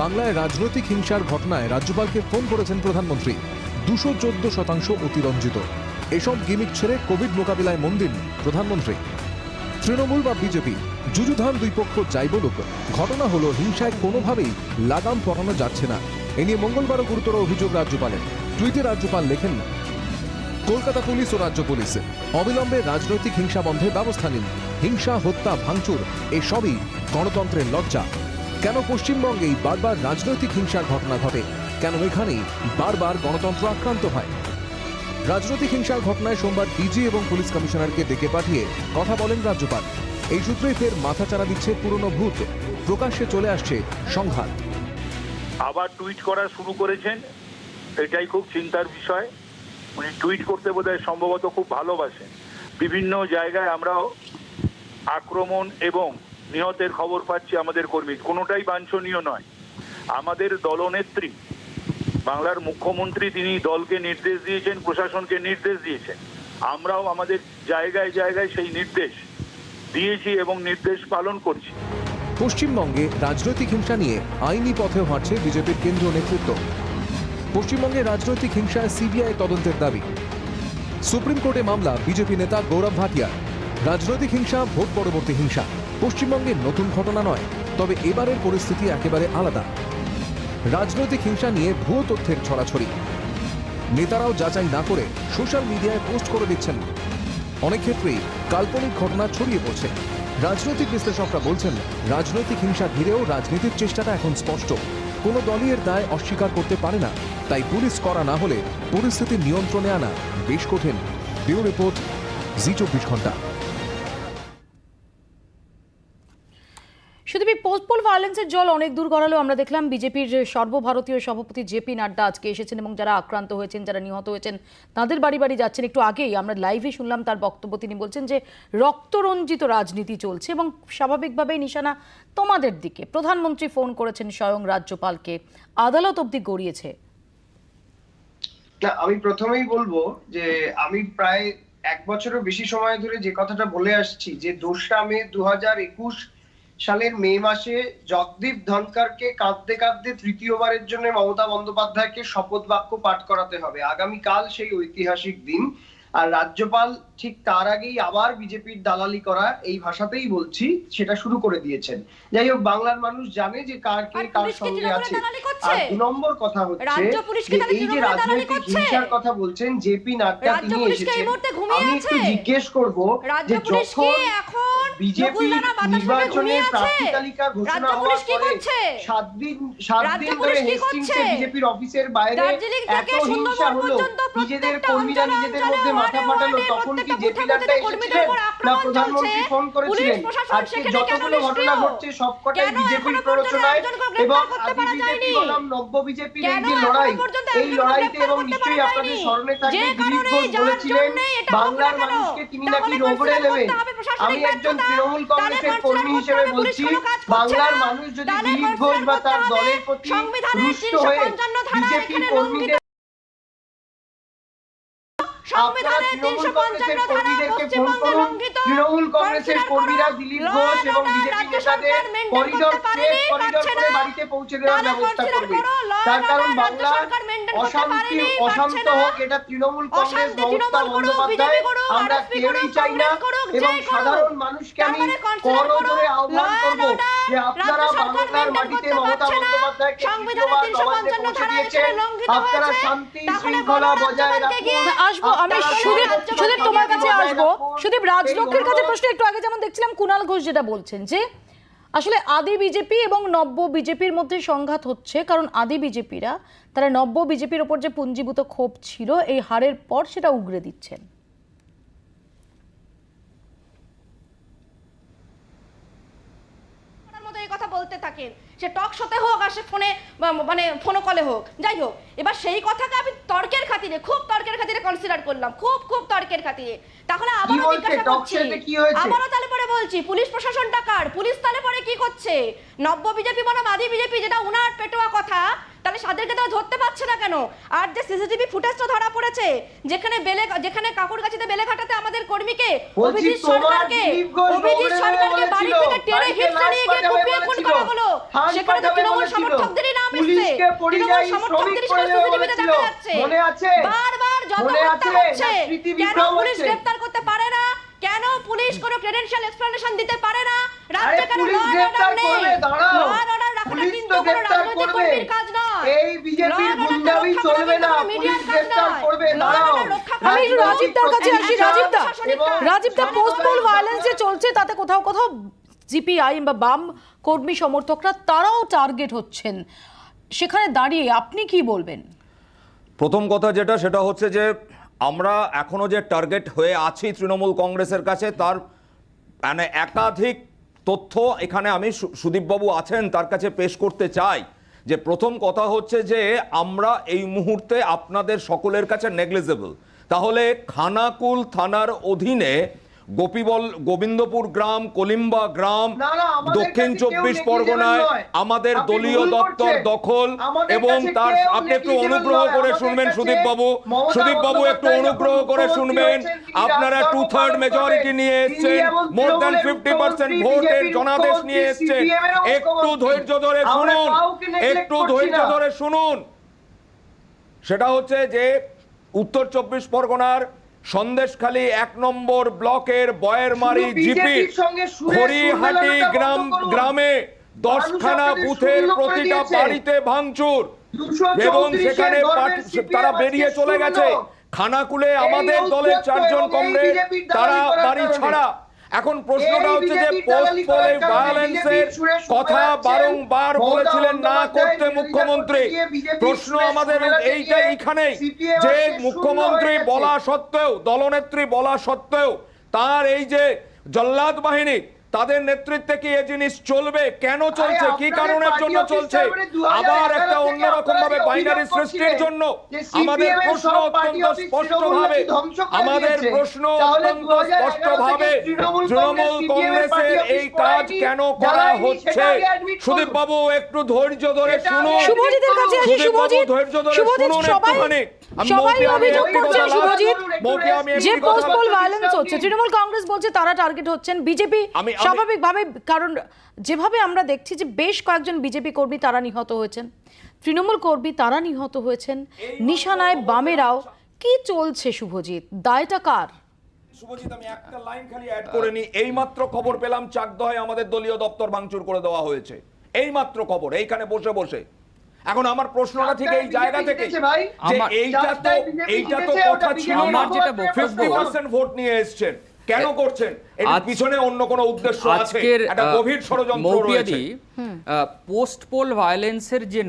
বাংলায় রাজনৈতিক হিংসার ঘটনায় রাজ্যপালকে ফোন করেছেন প্রধানমন্ত্রী। 214% অতিরঞ্জিত। এসব গিমিক ছেড়ে কোভিড মোকাবিলায় মন দিন প্রধানমন্ত্রী। তৃণমূল বা বিজেপি, যুযুধান দুই পক্ষ যাই বলুক, ঘটনা হলো হিংসায় কোনোভাবেই লাগাম পরানো যাচ্ছে না। এ নিয়ে মঙ্গলবারও গুরুতর অভিযোগ রাজ্যপালের। টুইটে রাজ্যপাল লেখেন, কলকাতা পুলিশ ও রাজ্য পুলিশ অবিলম্বে রাজনৈতিক হিংসা বন্ধে ব্যবস্থা নিন। হিংসা, হত্যা, ভাঙচুর এসবই গণতন্ত্রের লজ্জা। কেন পশ্চিমবঙ্গেই বারবার রাজনৈতিক হিংসার ঘটনা ঘটে? কেন এখানেই বারবার গণতন্ত্র আক্রান্ত হয়? রাজনৈতিক হিংসার ঘটনায় সোমবার ডিজি এবং পুলিশ কমিশনারকে ডেকে পাঠিয়ে কথা বলেন রাজ্যপাল। এই সূত্রে ফের মাথাচাড়া দিচ্ছে পুরনো ভূত। প্রকাশ্যে চলে আসছে সংঘাত।
আবার টুইট করা শুরু করেছেন, এটাই খুব চিন্তার বিষয়। উনি টুইট করতে বোধহয় সম্ভবত খুব ভালোবাসেন। বিভিন্ন জায়গায় আমরাও আক্রমণ এবং নিহতের খবর পাচ্ছি আমাদের কর্মী, কোনোটাই বাঞ্ছনীয় নয়। আমাদের দলনেত্রী বাংলার মুখ্যমন্ত্রী তিনি দলকে নির্দেশ দিয়েছেন, প্রশাসনকে নির্দেশ দিয়েছেন। আমরাও আমাদের জায়গায় জায়গায় সেই নির্দেশ দিয়েছি এবং নির্দেশ পালন করছি।
পশ্চিমবঙ্গে রাজনৈতিক হিংসা নিয়ে আইনি পথেও হাঁটছে বিজেপির কেন্দ্রীয় নেতৃত্ব। পশ্চিমবঙ্গে রাজনৈতিক হিংসায় সিবিআই তদন্তের দাবি। সুপ্রিম কোর্টে মামলা বিজেপি নেতা গৌরব ভাটিয়ার। রাজনৈতিক হিংসা ভোট পরবর্তী হিংসা পশ্চিমবঙ্গের নতুন ঘটনা নয়, তবে এবারের পরিস্থিতি একেবারে আলাদা। রাজনৈতিক হিংসা নিয়ে ভুয়ো তথ্যের ছড়াছড়ি, নেতারাও যাচাই না করে সোশ্যাল মিডিয়ায় পোস্ট করে দিচ্ছেন। অনেক ক্ষেত্রেই কাল্পনিক ঘটনা ছড়িয়ে পড়ছে। রাজনৈতিক বিশ্লেষকরা বলছেন, রাজনৈতিক হিংসা ঘিরেও রাজনীতির চেষ্টাটা এখন স্পষ্ট। কোনো দলই এর দায় অস্বীকার করতে পারে না, তাই পুলিশ করা না হলে পরিস্থিতি নিয়ন্ত্রণে আনা বেশ কঠিন। ব্যুরো রিপোর্ট, জি24 ঘন্টা।
শুধু পোস্টপোল ভায়োলেন্সের জল অনেক দূর গড়ালেও আমরা দেখলাম বিজেপির সর্বভারতীয় সভাপতি জেপি নাড্ডা আজকে এসেছেন এবং যারা আক্রান্ত হয়েছেন, যারা নিহত হয়েছেন, তাদের বাড়ি বাড়ি যাচ্ছেন। একটু আগেই আমরা লাইভে শুনলাম তার বক্তব্য। তিনি বলছেন যে রক্তরঞ্জিত রাজনীতি চলছে এবং স্বাভাবিকভাবেই নিশানা তোমাদের দিকে। প্রধানমন্ত্রী ফোন করেছেন স্বয়ং রাজ্যপালকে, আদালত অবধি গড়িয়েছে।
না, আমি প্রথমেই বলবো যে আমি প্রায় 1 বছরের বেশি সময় ধরে যে কথাটা বলে আসছি যে 2রা মে 2021 সালের মে মাসে জগদীপ ধনকরকে কাঁদতে কাঁদতে তৃতীয়বারের জন্য মমতা বন্দ্যোপাধ্যায়কে শপথ বাক্য পাঠ করাতে হবে। আগামীকাল সেই ঐতিহাসিক দিন। আর রাজ্যপাল ঠিক তার আগেই আবার বিজেপির দালালি করা, এই ভাষাতেই বলছি, সেটা শুরু করে দিয়েছেন। যাই হোক, বাংলার মানুষ জানে যে কার কে কার সঙ্গে আছে। আর 2 নম্বর কথা হচ্ছে যে এই যে রাজনৈতিক হিংসার কথা বলছেন জেপি নাড্ডা তিনি এসেছেন, আমি একটু জিজ্ঞেস করব যে যখন বিজেপি নির্বাচনের প্রার্থী তালিকা ঘোষণা হওয়ার পরে 7 দিন ধরে হেস্টিংসে বিজেপির অফিসের বাইরে এত হিংসা হলো, নিজেদের কর্মীরা নিজেদের মধ্যে মাথা ফাটালো, তখন কি জেপি নাড্ডা এসেছিলেন না প্রধানমন্ত্রী ফোন করেছিলেন? আজকে যতগুলো ঘটনা ঘটছে সবকটাই বিজেপির প্ররোচনায় এবং আদি বিজেপি বনাম নব্য বিজেপির এই যে লড়াই, এই লড়াইতে, এবং নিশ্চয়ই আপনাদের স্মরণে থাকবে দিলীপ ঘোষ বলেছিলেন বাংলার মানুষকে তিনি নাকি রগড়ে নেবেন। আমি একজন তৃণমূল কংগ্রেসের কর্মী হিসেবে বলছি, বাংলার মানুষ যদি দিলীপ ঘোষ বা তার দলের প্রতি রুষ্ট হয়ে বিজেপি কর্মীদের আপনারা তৃণমূল কংগ্রেসের কর্মীদেরকে ফোন করুন। তৃণমূল কংগ্রেসের কর্মীরা দিলীপ ঘোষ এবং বিজেপি নেতাদের করিডোর করে বাড়িতে পৌঁছে দেওয়ার ব্যবস্থা করবে। তার কারণ বাংলা অশান্ত হোক, এটা তৃণমূল কংগ্রেস মমতা বন্দ্যোপাধ্যায় আমরা কেউই চাই না। এবং সাধারণ মানুষকে আমি করজোরে আহ্বান করব যে আপনারা বাংলার মাটিতে মমতা বন্দ্যোপাধ্যায়কে তৃতীয়বার নবান্নে পৌঁছে দিয়েছেন, আপনারা শান্তি শৃঙ্খলা বজায় রাখুন।
আসবো আমি সুদীপ তোমার কাছে আসবো। সুদীপ, রাজলক্ষ্মীর কাছে প্রশ্ন। একটু আগে যেমন দেখছিলাম কুণাল ঘোষ যেটা বলছেন যে আসলে আদি বিজেপি এবং নব্য বিজেপির মধ্যে সংঘাত হচ্ছে, কারণ আদি বিজেপিরা তারা নব্য বিজেপির ওপর যে পুঞ্জীভূত ক্ষোভ ছিল এই হারের পর সেটা উগরে দিচ্ছেন।
কথা বলতে থাকেন, সে টক শোতে হোক আর সে ফোনে মানে ফোন কলে হোক, যাই হোক। এবার সেই কথাকে আমি তর্কের খাতিরে, খুব তর্কের খাতিরে কনসিডার করলাম, খুব তর্কের খাতিরে। তাহলে আবারও জিজ্ঞাসা করছি, আবারও তাহলে পরে বলছি, পুলিশ প্রশাসনটা কার? পুলিশ তাহলে পরে কি করছে? নব্য বিজেপি বনাম আদি বিজেপি, যেটা উনার পেটোয়া কথা, তাহলে তাদেরকে তারা ধরতে পারছে না কেন? আর যে সিসিটিভি ফুটেজটা ধরা পড়েছে, যেখানে কাকুরগাছিতে বেলেঘাটাতে আমাদের কর্মীকে অভিজিৎ সরকারকে বাড়ি থেকে টেনে হিটটা নিয়ে গিয়ে কুপিয়ে খুন করা হলো, সেখানে তো তৃণমূল সমর্থকদেরই নাম এসেছে, তৃণমূল সমর্থকদেরই সিসিটিভিতে দেখা যাচ্ছে। বারবার যত হত্যা হচ্ছে, কেন পুলিশ গ্রেফতার করতে পারে না? কেন পুলিশ কোনো ক্রেডেনশিয়াল এক্সপ্লেনেশন দিতে পারে না? রাজ্যে কেন ল অ্যান্ড অর্ডার নেই? ল অ্যান্ড অর্ডার রাখাটা কিন্তু কোনো রাজনৈতিক কর্মীর কাজ নয়।
এই বিজেপির গুন্ডামি চলবে না, পুলিশ গ্রেফতার করবে। দাঁড়াও,
আমি রাজীবদার কাছে আসি। রাজীবদা, পোস্টপোল ভায়োলেন্স যে চলছে তাতে কোথাও কোথাও জিপিআই বা বাম কর্মী সমর্থকরা তারাও টার্গেট হচ্ছেন, সেখানে দাঁড়িয়ে আপনি কি বলবেন?
প্রথম কথা যেটা, সেটা হচ্ছে যে আমরা এখনো যে টার্গেট হয়ে আছি তৃণমূল কংগ্রেসের কাছে, তার মানে একাধিক তথ্য এখানে আমি সুদীপবাবু আছেন তার কাছে পেশ করতে চাই। যে প্রথম কথা হচ্ছে যে আমরা এই মুহূর্তে আপনাদের সকলের কাছে নেগলিজেবল। তাহলে খানাকুল থানার অধীনে গোবিন্দপুর গ্রাম, কলিম্বা গ্রাম,
না, না, আমাদের
দক্ষিণ
কাছে কেউ
24
negligible
পরগনায়
নয়।
আমাদের
আপনি
দলীয়
ভুল
দপ্তর
করছেন।
দখল,
আমাদের
এবং
কাছে
তার
কেউ
আপনি একটু
negligible
অনুগ্রহ
নয়।
করে
আমাদের
শুনবেন
কাছে
সুদীপ বাবু,
মমতা
সুদীপ বাবু একটু
বন্দ্যোপাধ্যায়
অনুগ্রহ
যখন
করে
মুখ্যমন্ত্রী
শুনবেন।
হয়েছেন, তিনি
আপনারা
রাজধর্ম
2/3
পালন
মেজরিটি
করে।
নিয়ে
তিনি
এসেছেন,
যেমন
মোর দ্যান
তৃণমূলের
50%
মুখ্যমন্ত্রী,
ভোটের
BJP-র
জনাদেশ নিয়ে
মুখ্যমন্ত্রী,
এসেছেন।
CPM-এরও
একটু
মুখ্যমন্ত্রী।
ধৈর্য ধরে
আমরা
শুনুন,
কাউকে neglect
একটু
করছি
ধৈর্য
না।
ধরে শুনুন। সেটা হচ্ছে যে উত্তর 24 পরগনার সন্দেশখালী 1 নম্বর ব্লকের বয়েরমারি
শুধু
জিপি
BJP-র সঙ্গে সুরে
হরিহাটি
সুরমেলাটা বন্ধ করুন।
গ্রামে 10খানা
মানুষ আপনাদের
বুথের
শূন্য করে
প্রতিটা
দিয়েছে।
বাড়িতে ভাঙচুর,
234
এবং সেখানে
গর্বের CPM
তারা
আজকে
বেরিয়ে চলে
শূন্য।
গেছে। খানাকুলে আমাদের
এই
দলের
ঔদ্ধত্য
4 জন
এবং এই
কমরেড
BJP-র
তারা
দালালি করার
বাড়ি
কারণে।
ছাড়া। এখন প্রশ্নটা
এই
হচ্ছে যে
BJP-র
পোস্ট
দালালি
পোলে
করার কারণে
ভায়োলেন্সের
BJP-র সুরে সুর
কথা
মেলাচ্ছেন।
বারংবার
মমতা
বলেছিলেন না
বন্দ্যোপাধ্যায়
করতে
বিরোধিতা
মুখ্যমন্ত্রী।
করতে গিয়ে BJP-র
প্রশ্ন
সুরে সুর
আমাদের
মেলাতে
এইটা
গিয়ে
এইখানেই
CPM
যে
আজকে শূন্য
মুখ্যমন্ত্রী
হয়ে গেছে।
বলা সত্ত্বেও, দলনেত্রী বলা সত্ত্বেও, তার এই যে জল্লাদ বাহিনী, তাদের নেতৃত্বে কি এই জিনিস চলবে? কেন চলছে? কি
আপনাদের
কারণের
পার্টি
জন্য
অফিস
চলছে?
সার্ভারে 2011
আবার একটা
থেকে
অন্যরকম ভাবে
আপনারা যে
বাইনারি
অভিযোগ
সৃষ্টির
করছিলেন
জন্য
যে
আমাদের
CPM-এর
প্রশ্ন
সব পার্টি
অত্যন্ত
অফিস
স্পষ্টভাবে,
তৃণমূল ধ্বংস করে
আমাদের
দিয়েছে।
প্রশ্ন
তাহলে
অত্যন্ত
2011
স্পষ্টভাবে
থেকে তৃণমূল
তৃণমূল
কংগ্রেস
কংগ্রেসের
CPM-এর
এই
পার্টি
কাজ
অফিস
কেন
পড়ায়নি,
করা
সেটা
হচ্ছে?
আগে admit করুন।
সুদীপ বাবু একটু ধৈর্য ধরে
সেটা
শুনুন।
আগে
শুভজিতের কাছে আসি।
সুদীপ বাবু
শুভজিৎ,
ধৈর্য ধরে
শুভজিৎ,
শুনুন
সবাই
একটুখানি। আমি
সবাই
মৌকে আমি
অভিযোগ
একটি
করছেন,
কথা
শুভজিৎ,
মৌকে আমি
যে
একটি
পোস্ট
কথা
পোল ভায়োলেন্স হচ্ছে, তৃণমূল কংগ্রেস বলছে তারা টার্গেট হচ্ছেন, বিজেপি
আমি-
স্বাভাবিকভাবে, কারণ যেভাবে আমরা দেখছি যে বেশ কয়েকজন বিজেপি কর্মী তারা নিহত হয়েছেন, তৃণমূল কর্মী তারা নিহত হয়েছেন, নিশানায় বামেরাও। কি চলছে শুভজিৎ? দায়টা কার?
শুভজিৎ, আমি একটা লাইন খালি অ্যাড করে নি। এইমাত্র খবর পেলাম চাকদহে আমাদের দলীয় দপ্তর ভাঙচুর করে দেওয়া হয়েছে। এইমাত্র খবর, এইখানে বসে বসে। এখন আমার প্রশ্নটা ঠিক এই জায়গা থেকে যে এইটা তো কথা ছিল না,
আমার যেটা বক্তব্য,
50% ভোট নিয়ে এসেছেন, কেন করছেন? এর পিছনে অন্য কোনো উদ্দেশ্য আছে,
আজকের
একটা গভীর ষড়যন্ত্র রয়েছে।
পোস্ট পোল ভায়োলেন্সের যে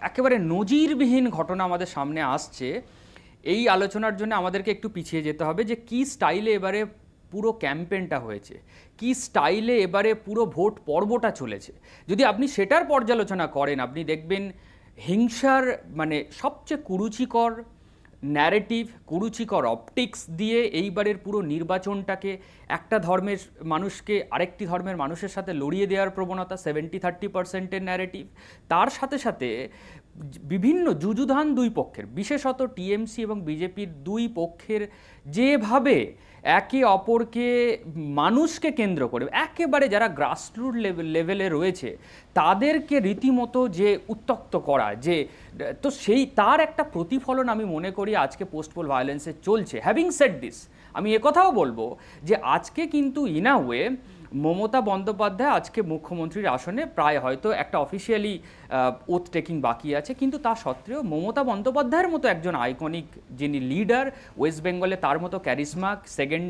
একেবারে নজিরবিহীন ঘটনা আমাদের সামনে আসছে, এই আলোচনার জন্য আমাদেরকে একটু পিছিয়ে যেতে হবে যে কি স্টাইলে এবারে পুরো ক্যাম্পেইনটা হয়েছে, কি স্টাইলে এবারে পুরো ভোট পর্বটা চলেছে। যদি আপনি সেটার পর্যালোচনা করেন, আপনি দেখবেন হিংসার মানে সবচেয়ে কুরুচিকর ন্যারেটিভ, কুরুচিকর অপটিক্স দিয়ে এইবারের পুরো নির্বাচনটাকে একটা ধর্মের মানুষকে আরেকটি ধর্মের মানুষের সাথে লড়িয়ে দেওয়ার প্রবণতা, 70-30%-এর ন্যারেটিভ। তার সাথে সাথে বিভিন্ন যুযুধান দুই পক্ষের, বিশেষত টিএমসি এবং বিজেপির দুই পক্ষের যেভাবে একে অপরকে মানুষকে কেন্দ্র করে একেবারে যারা গ্রাসরুট লেভেলে রয়েছে তাদেরকে রীতিমতো যে উত্তক্ত করা, যে তো সেই তার একটা প্রতিফলন আমি মনে করি আজকে পোস্ট পোল ভায়োলেন্সে চলছে। হ্যাভিং সেড দিস, আমি একথাও বলবো যে আজকে কিন্তু in a way Mamata Bandyopadhyay আজকে মুখ্যমন্ত্রীর আসনে প্রায় হয়তো একটা অফিসিয়ালি ওথ টেকিং বাকি আছে, কিন্তু তা সত্ত্বেও মমতা বন্দ্যোপাধ্যায়ের মতো একজন আইকনিক যিনি লিডার ওয়েস্ট বেঙ্গলে, তার মতো ক্যারিসমা সেকেন্ড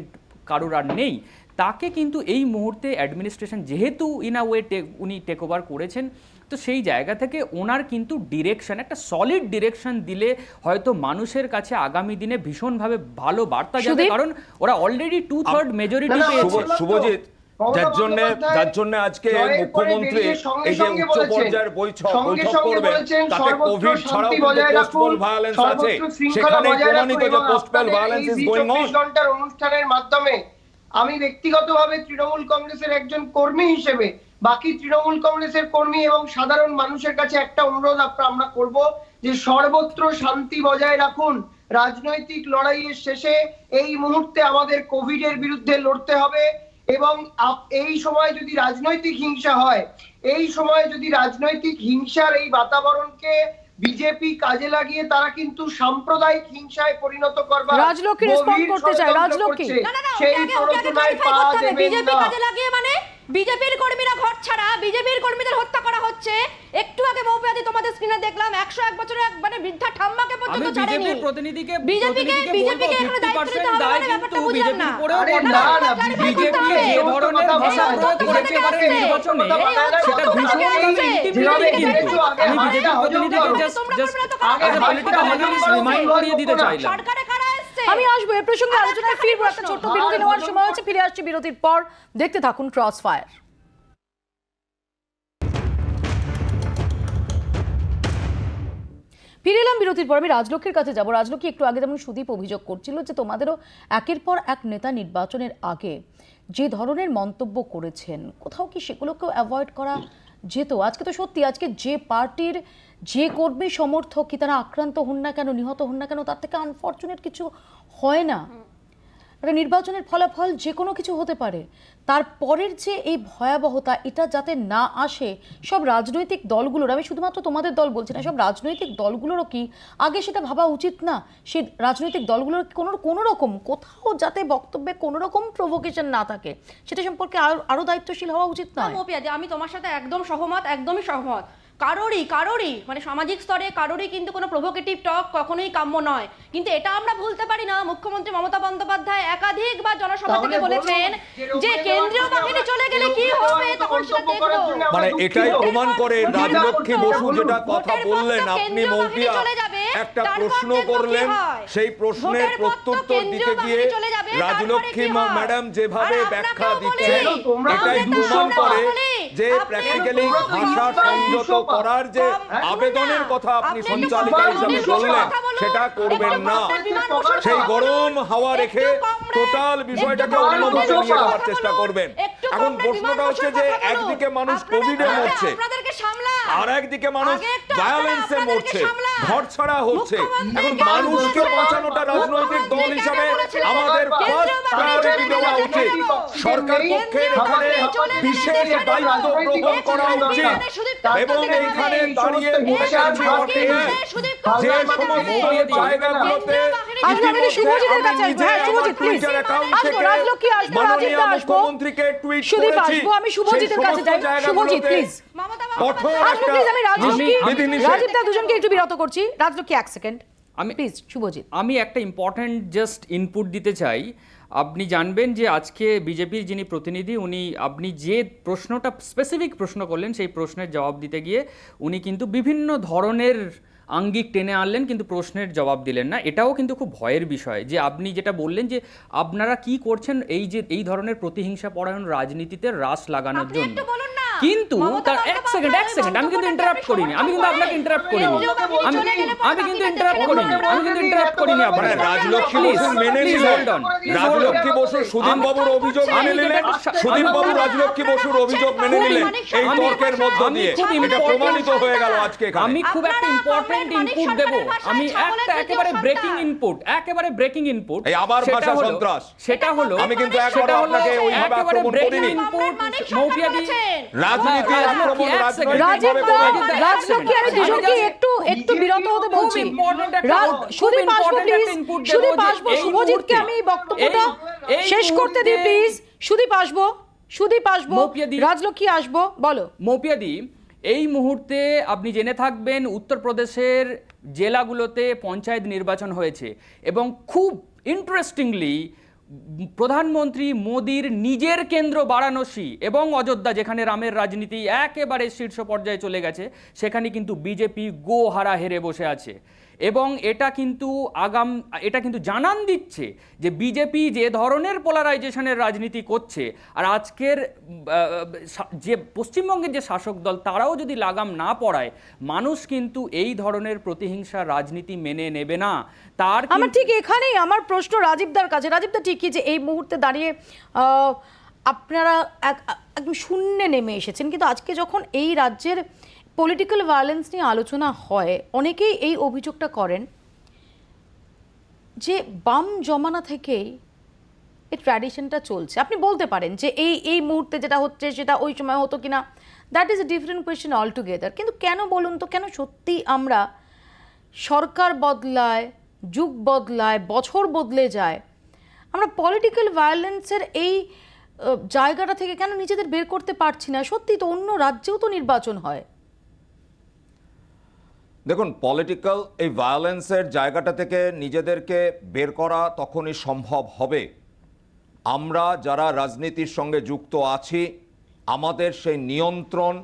কারোর আর নেই। তাকে কিন্তু এই মুহূর্তে অ্যাডমিনিস্ট্রেশন যেহেতু ইন আ ওয়ে উনি টেক ওভার করেছেন, তো সেই জায়গা থেকে ওনার কিন্তু ডিরেকশন, একটা সলিড ডিরেকশন দিলে হয়তো মানুষের কাছে আগামী দিনে ভীষণভাবে ভালো বার্তা যাবে, কারণ ওরা অলরেডি 2/3 মেজরিটি পেয়েছে।
শুভজিৎ, যার জন্য আজকে মুখ্যমন্ত্রী এই যে উচ্চ পর্যায়ের বৈঠক করবেন, তাতে কোভিড ছাড়াও পোস্ট পোল ভায়োলেন্স আছে, সেখানে প্রমাণিত যে post pole violence is going on.
ঘন্টার অনুষ্ঠানের মাধ্যমে আমি ব্যক্তিগতভাবে তৃণমূল কংগ্রেসের একজন কর্মী হিসেবে বাকি তৃণমূল কংগ্রেসের কর্মী এবং সাধারণ মানুষের কাছে একটা অনুরোধ আমরা করব যে সর্বত্র শান্তি বজায় রাখুন। রাজনৈতিক লড়াইয়ের শেষে এই মুহূর্তে আমাদের কোভিডের বিরুদ্ধে লড়তে হবে, এবং এই সময় যদি রাজনৈতিক হিংসা হয়, এই সময় যদি রাজনৈতিক হিংসার এই বাতাবরণকে বিজেপি কাজে লাগিয়ে তারা কিন্তু সাম্প্রদায়িক হিংসায় পরিণত করবার
রাজলক্ষ্মী রেসপন্ড করতে চায়। রাজলক্ষ্মী,
সেই প্ররোচনায় পা দেবেন
বিজেপি
না।
কাজে লাগিয়ে মানে বিজেপির কর্মীরা ঘর ছাড়া, বিজেপির কর্মীদের হত্যা করা হচ্ছে। একটু আগে মৌপিয়াদি তোমাদের স্ক্রিনে দেখলাম 101 বছরের এক মানে বৃদ্ধা ঠাম্মাকে পর্যন্ত ছাড়েনি।
বিজেপির প্রতিনিধিকে
এখানে দায়িত্ব নিতে হবে মানে ব্যাপারটা বুঝলাম না।
আরে না না,
বিজেপি যে ধরনের ভাষা প্রয়োগ করেছে এবারে নির্বাচনে, সেটা ভীষণভাবে ইন্টিমিডেটিং। কিন্তু আমি বিজেপি প্রতিনিধিকে জাস্ট পলিটিক্যাল অ্যানালিস্ট রিমাইন্ড করিয়ে দিতে চাইলাম।
সরকারে কারা এসেছে?
আমি আসবো এ প্রসঙ্গে আলোচনায় ফিরবো। একটা ছোট্ট বিরতি নেওয়ার সময় হচ্ছে, ফিরে আসছি বিরতির পর। দেখতে থাকুন ক্রস ফায়ার। ফিরে এলাম বিরতির পর। আমি রাজলক্ষ্মীর কাছে যাব। রাজলক্ষ্মী, একটু আগে যেমন সুদীপ অভিযোগ করছিল যে তোমাদেরও একের পর এক নেতা নির্বাচনের আগে যে ধরনের মন্তব্য করেছেন, কোথাও কি সেগুলোকেও অ্যাভয়েড করা যেত? আজকে তো সত্যি, আজকে যে পার্টির যে কর্মী সমর্থক কি তারা আক্রান্ত হন না কেন, নিহত হন না কেন, তার থেকে আনফর্চুনেট কিছু হয় না। একটা নির্বাচনের ফলাফল যে কোনো কিছু হতে পারে, তারপরের যে এই ভয়াবহতা, এটা যাতে না আসে সব রাজনৈতিক দলগুলোর, আমি শুধুমাত্র তোমাদের দল বলছি না, সব রাজনৈতিক দলগুলোরও কি আগে সেটা ভাবা উচিত না? সেই রাজনৈতিক দলগুলোর কোনো রকম কোথাও যাতে বক্তব্যে কোনো রকম প্রভোকেশন না থাকে, সেটা সম্পর্কে আরো দায়িত্বশীল হওয়া উচিত নয়?
মৌপিয়াদি, আমি তোমার সাথে একদম সহমত, একদমই সহমত। কারোরই মানে সামাজিক স্তরে কারোরই কিন্তু কোনো প্রভোকেটিভ টক কখনোই কাম্য নয়। কিন্তু এটা আমরা ভুলতে পারি না, মুখ্যমন্ত্রী মমতা বন্দ্যোপাধ্যায় একাধিকবার জনসভা থেকে বলেছেন যে কেন্দ্রীয় বাহিনী চলে গেলে কি হবে, তখন সেটা দেখবো।
মানে এটাই প্রমাণ করে রাজলক্ষ্মী বসু যেটা কথা বললেন, আপনি মৌপিয়া একটা প্রশ্ন করলেন, সেই প্রশ্নের প্রত্যুত্তর দিতে গিয়ে রাজলক্ষ্মী ম্যাডাম যেভাবে ব্যাখ্যা দিচ্ছেন, এটাই প্রমাণ করে যে প্র্যাকটিক্যালি ভাষা সংযত করার যে আবেদনের কথা আপনি সঞ্চালিকা হিসেবে বললেন, সেটা করবেন না। সেই গরম হাওয়া রেখে টোটাল বিষয়টাকে অন্যভাবে নিয়ে যাওয়ার চেষ্টা করবেন। এখন প্রশ্নটা হচ্ছে যে একদিকে মানুষ কোভিডে মরছে, আর একদিকে মানুষ ভায়োলেন্সে মরছে, ঘর ছাড়া হচ্ছে। এখন মানুষকে বাঁচানোটা রাজনৈতিক দল হিসাবে আমাদের ফার্স্ট প্রায়োরিটি দেওয়া উচিত। সরকার পক্ষের এখানে বিশেষ দায়িত্ব গ্রহণ করা উচিত এবং এইখানে দাঁড়িয়ে বসে আছে যে সমস্ত জায়গাগুলোতে মুখ্যমন্ত্রীকে টুইট করেছি,
আমি শুভজিতের কাছে যাই। শুভজিৎ প্লিজ, রাজীবদা দুজনকে একটু বিরত করছি। রাজলক্ষ্মী এক সেকেন্ড, আমি প্লিজ। শুভজিৎ,
আমি একটা ইম্পর্ট্যান্ট জাস্ট ইনপুট দিতে চাই। আপনি জানবেন যে আজকে বিজেপির যিনি প্রতিনিধি, আপনি যে প্রশ্নটা স্পেসিফিক প্রশ্ন করলেন, সেই প্রশ্নের জবাব দিতে গিয়ে উনি কিন্তু বিভিন্ন ধরনের আঙ্গিক টেনে আনলেন, কিন্তু প্রশ্নের জবাব দিলেন না। এটাও কিন্তু খুব ভয়ের বিষয় যে আপনি যেটা বললেন যে আপনারা কি করছেন এই ধরনের প্রতিহিংসা পরায়ণ রাজনীতিতে রাশ লাগানোর জন্য। কিন্তু তার এক সেকেন্ড, আমি কিন্তু ইন্টারাপ্ট করিনি, আমি কিন্তু আপনাকে ইন্টারাপ্ট করিনি, আমি কিন্তু ইন্টারাপ্ট করিনি আপনাকে।
রাজলক্ষ্মী বসু মেনে নিলেন, রাজলক্ষ্মী বসু সুদীপ বাবুর অভিযোগ মেনে নিলেন, সুদীপ বাবু রাজলক্ষ্মী বসুর অভিযোগ মেনে নিলেন। এই তর্কের মধ্য দিয়ে এটা প্রমাণিত হয়ে গেল আজকে।
আমি খুব একটা ইম্পর্টেন্ট ইনপুট দেব, আমি একেবারে ব্রেকিং ইনপুট,
এই আবার ভাষা সন্ত্রাস,
সেটা হলো
আমি কিন্তু একবার আপনাকে ওইভাবে আক্রমণ করিনি।
মৌপিয়াদি,
রাজনীতি আক্রমণ
রাজলক্ষ্মী, আমি দুজনকে একটু বিরত হতে বলছি। সুদীপ আসবো প্লিজ, সুদীপ আসবো। শুভজিৎকে আমি বক্তব্যটা শেষ করতে দিই প্লিজ। সুদীপ আসবো, রাজলক্ষ্মী আসবো, বলো।
মৌপিয়াদি, এই মুহূর্তে আপনি জেনে থাকবেন উত্তরপ্রদেশের জেলাগুলোতে পঞ্চায়েত নির্বাচন হয়েছে এবং খুব ইন্টারেস্টিংলি প্রধানমন্ত্রী মোদির নিজের কেন্দ্র বারাণসী এবং অযোধ্যা, যেখানে রামের রাজনীতি একেবারে শীর্ষ পর্যায়ে চলে গেছে, সেখানে কিন্তু বিজেপি গো হারা হেরে বসে আছে। এবং এটা কিন্তু জানান দিচ্ছে যে বিজেপি যে ধরনের পোলারাইজেশনের রাজনীতি করছে, আর আজকের যে পশ্চিমবঙ্গের যে শাসক দল তারাও যদি লাগাম না পড়ায়, মানুষ কিন্তু এই ধরনের প্রতিহিংসার রাজনীতি মেনে নেবে না।
আমার ঠিক এখানেই আমার প্রশ্ন রাজীবদার কাছে। রাজীবদা, ঠিকই যে এই মুহূর্তে দাঁড়িয়ে আপনারা একদম শূন্যে নেমে এসেছেন, কিন্তু আজকে যখন এই রাজ্যের পলিটিক্যাল ভায়োলেন্স নিয়ে আলোচনা হয়, অনেকেই এই অভিযোগটা করেন যে বাম জমানা থেকেই এই ট্র্যাডিশনটা চলছে। আপনি বলতে পারেন যে এই মুহূর্তে যেটা হচ্ছে সেটা ওই সময় হতো কিনা, that is a different question all together. কিন্তু কেন বলুন তো, কেন সত্যি আমরা সরকার বদলায়, যুগ বদলায়, বছর বদলে যায়, আমরা পলিটিক্যাল ভায়োলেন্সের এই জায়গাটা থেকে কেন নিজেদের বের করতে পারছি না? সত্যি তো অন্য রাজ্যেও তো নির্বাচন হয়।
দেখুন, পলিটিক্যাল এই ভায়োলেন্সের জায়গাটা থেকে নিজেদেরকে বের করা তখনই সম্ভব হবে আমরা যারা রাজনীতির সঙ্গে যুক্ত আছি, আমাদের সেই নিয়ন্ত্রণ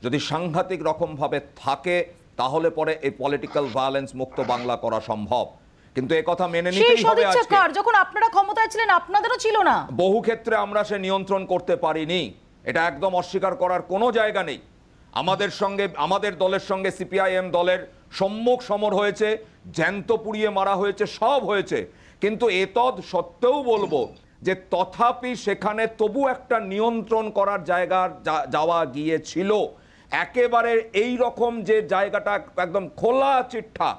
যদি সাংঘাতিক রকমভাবে থাকে, তাহলে পরে এই পলিটিক্যাল ভায়োলেন্স মুক্ত বাংলা করা সম্ভব। কিন্তু এই কথা মেনে নিতেই হবে। আজকে
যখন আপনারা ক্ষমতায় ছিলেন আপনাদেরও ছিল না,
বহু ক্ষেত্রে আমরা সে নিয়ন্ত্রণ করতে পারিনি, এটা একদম অস্বীকার করার কোনো জায়গা নেই। আমাদের দলের সঙ্গে সিপিআইএম দলের সম্মুখ সমর হয়েছে, জ্যান্ত পুড়িয়ে মারা হয়েছে, সব হয়েছে, কিন্তু এতদ সত্ত্বেও বলবো যে তথাপি সেখানে তবু একটা নিয়ন্ত্রণ করার জায়গা যাওয়া গিয়েছিল। একেবারে এই রকম যে জায়গাটা একদম খোলা চিঠা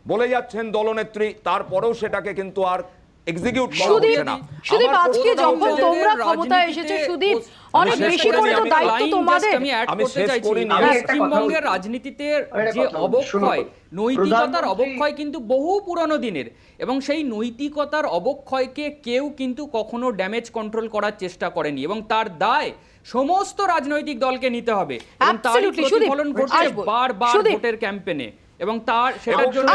বলে যাচ্ছেন দলনেত্রী, তারপরেও সেটাকে কিন্তু আর এক্সিকিউট করা হচ্ছে না।
সুদীপ, আজকে যখন তোমরা ক্ষমতায় এসেছো সুদীপ, অনেক বেশি করে তো দায়িত্ব তোমাদের।
আমি শেষ করিনি।
পশ্চিমবঙ্গের রাজনীতিতে যে অবক্ষয়, নৈতিকতার অবক্ষয় কিন্তু বহু পুরনো দিনের, এবং সেই নৈতিকতার অবক্ষয়কে কেউ কিন্তু কখনো ড্যামেজ কন্ট্রোল করার চেষ্টা করেনি, এবং তার দায় সমস্ত রাজনৈতিক দলকে নিতে হবে, এবং তার প্রতিফলন ঘটছে বারবার ভোটের ক্যাম্পেইনে, এবং তার সেটার জন্য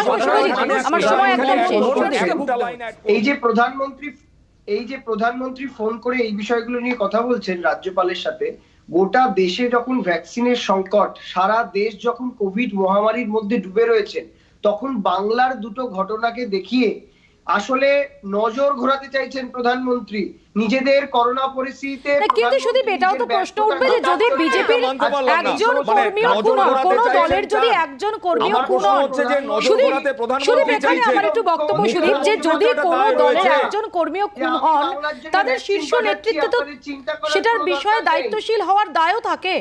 এই যে প্রধানমন্ত্রী ফোন করে এই বিষয়গুলো নিয়ে কথা বলছেন রাজ্যপালের সাথে, গোটা দেশে যখন ভ্যাকসিনের সংকট, সারা দেশ যখন কোভিড মহামারীর মধ্যে ডুবে রয়েছেন, তখন বাংলার দুটো ঘটনাকে দেখিয়ে আসলে নজর ঘোরাতে চাইছেন প্রধানমন্ত্রী নিজেদের করোনা পরিস্থিতিতে।
কিন্তু সুদীপ, এটাও তো প্রশ্ন উঠবে যে যদি বিজেপির একজন কর্মীও খুন হন, কোন দলের যদি একজন কর্মীও খুন হন, সুদীপ এখানে আমার একটু বক্তব্য সুদীপ, যে যদি কোন দলের একজন কর্মীও খুন হন, তাদের শীর্ষ নেতৃত্ব তো সেটার বিষয়ে দায়িত্বশীল হওয়ার দায়ও থাকে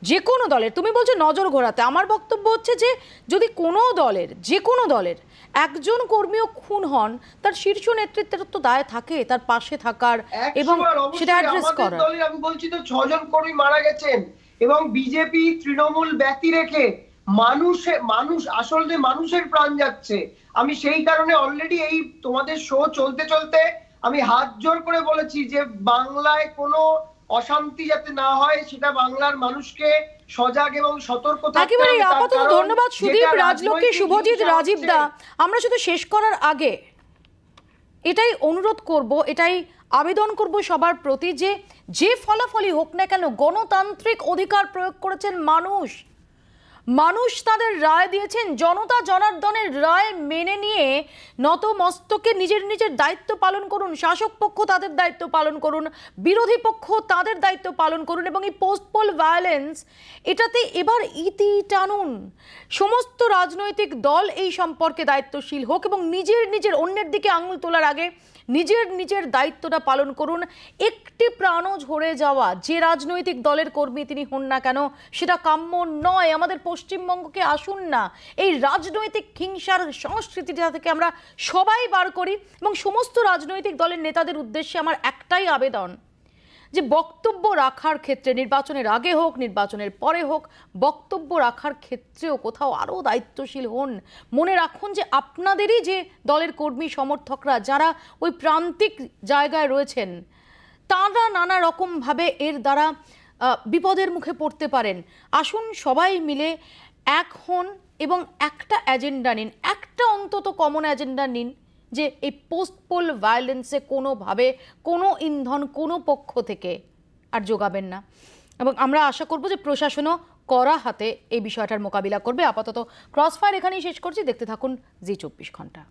যে কোনো দলের। তুমি বলছো নজর ঘোরাতে, আমার বক্তব্য হচ্ছে যে যদি কোনো দলের, যে কোনো দলের একজন কর্মীও খুন হন, তার শীর্ষ নেতৃত্বের তো দায় থাকে তার পাশে থাকার এবং সেটা অ্যাড্রেস করার।
আমি বলছি তো 6 জন কর্মী মারা গেছেন, এবং বিজেপি তৃণমূল ব্যতি রেখে মানুষ আসলে মানুষের প্রাণ যাচ্ছে। আমি সেই কারণে অলরেডি এই তোমাদের শো চলতে চলতে আমি হাত জোর করে বলেছি যে বাংলায় কোনো অশান্তি যাতে না হয়, সেটা বাংলার মানুষকে সজাগ এবং সতর্ক থাকতে হবে।
একেবারে আপাতত ধন্যবাদ সুদীপ, রাজলক্ষ্মী, শুভজিৎ, রাজীব দা। আমরা শুধু শেষ করার আগে এটাই অনুরোধ করব, এটাই আবেদন করব সবার প্রতি, যে ফলাফলই হোক না কেন, গণতান্ত্রিক অধিকার প্রয়োগ করেছেন মানুষ তাদের রায় দিয়েছেন, জনতা জনার্দনের রায় মেনে নিয়ে নতমস্তকে নিজের দায়িত্ব পালন করুন। শাসক পক্ষ তাদের দায়িত্ব পালন করুন, বিরোধী পক্ষ তাদের দায়িত্ব পালন করুন, এবং এই পোস্ট পোল ভায়োলেন্স এটাতে এবার ইতি টানুন। সমস্ত রাজনৈতিক দল এই সম্পর্কে দায়িত্বশীল হোক, এবং নিজের অন্যের দিকে আঙুল তোলার আগে নিজের দায়িত্বটা পালন করুন। একটি প্রাণও ঝরে যাওয়া যে রাজনৈতিক দলের কর্মী তিনি হন না কেন, সেটা কাম্য নয়। আমাদের পশ্চিমবঙ্গকে আসুন না এই রাজনৈতিক হিংসার সংস্কৃতিটা থেকে আমরা সবাই বার করি। এবং সমস্ত রাজনৈতিক দলের নেতাদের উদ্দেশ্যে আমার একটাই আবেদন, যে বক্তব্য রাখার ক্ষেত্রে, নির্বাচনের আগে হোক নির্বাচনের পরে হোক, বক্তব্য রাখার ক্ষেত্রেও কোথাও আরও দায়িত্বশীল হন। মনে রাখুন যে আপনাদেরই যে দলের কর্মী সমর্থকরা যারা ওই প্রান্তিক জায়গায় রয়েছেন, তারা নানা রকমভাবে এর দ্বারা বিপদের মুখে পড়তে পারেন। আসুন সবাই মিলে এক হন এবং একটা এজেন্ডা নিন, একটা অন্তত কমন এজেন্ডা নিন, যে এই পোস্ট পোল ভায়োলেন্সে কোনোভাবে কোনো ইন্ধন কোনো পক্ষ থেকে আর যোগাবেন না। এবং আমরা আশা করব যে প্রশাসনও কড়া হাতে এই বিষয়টার মোকাবিলা করবে। আপাতত ক্রসফায়ার এখানেই শেষ করছি। দেখতে থাকুন জি 24 ঘন্টা।